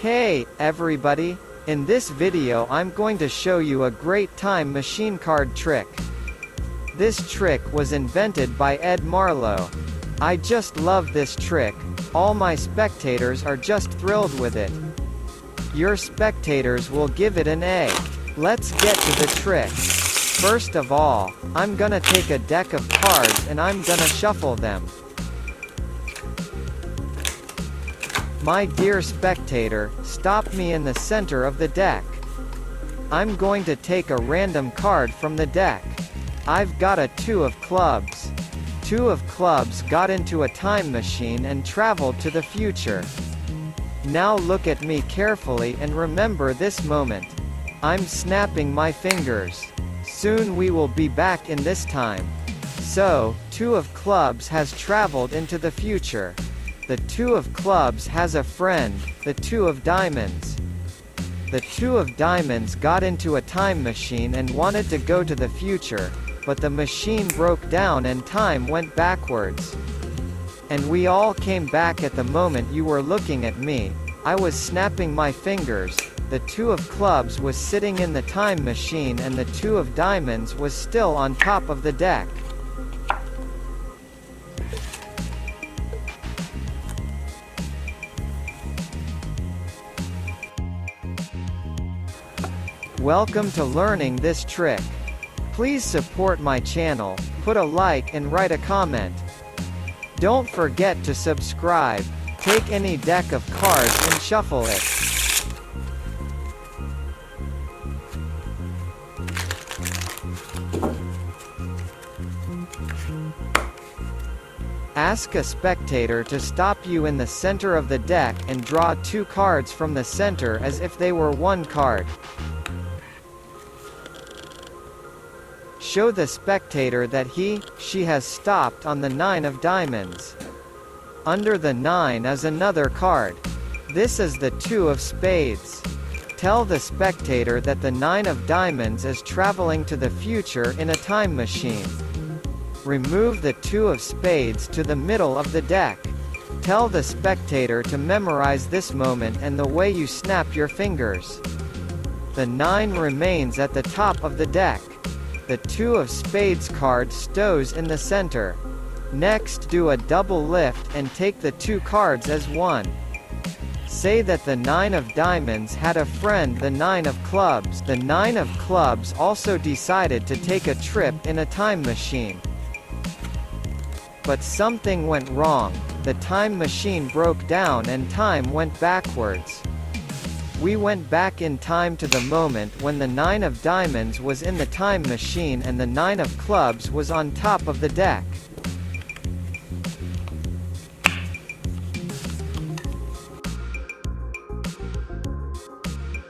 Hey, everybody! In this video I'm going to show you a great time machine card trick. This trick was invented by Ed Marlo. I just love this trick, all my spectators are just thrilled with it. Your spectators will give it an A. Let's get to the trick. First of all, I'm gonna take a deck of cards and I'm gonna shuffle them. My dear spectator, stop me in the center of the deck. I'm going to take a random card from the deck. I've got a 2 of clubs. 2 of clubs got into a time machine and traveled to the future. Now look at me carefully and remember this moment. I'm snapping my fingers. Soon we will be back in this time. So, 2 of clubs has traveled into the future. The 2 of clubs has a friend, the 2 of diamonds. The 2 of diamonds got into a time machine and wanted to go to the future, but the machine broke down and time went backwards. And we all came back at the moment you were looking at me. I was snapping my fingers, the 2 of clubs was sitting in the time machine and the 2 of diamonds was still on top of the deck. Welcome to learning this trick. Please support my channel, put a like and write a comment. Don't forget to subscribe. Take any deck of cards and shuffle it. Ask a spectator to stop you in the center of the deck and draw 2 cards from the center as if they were 1 card. Show the spectator that she has stopped on the 9 of diamonds. Under the 9 is another card. This is the 2 of spades. Tell the spectator that the 9 of diamonds is traveling to the future in a time machine. Remove the 2 of spades to the middle of the deck. Tell the spectator to memorize this moment and the way you snap your fingers. The 9 remains at the top of the deck. The 2 of spades card stows in the center. Next do a double lift and take the 2 cards as 1. Say that the 9 of diamonds had a friend, the 9 of clubs. The 9 of clubs also decided to take a trip in a time machine. But something went wrong, the time machine broke down and time went backwards. We went back in time to the moment when the 9 of diamonds was in the time machine and the 9 of clubs was on top of the deck.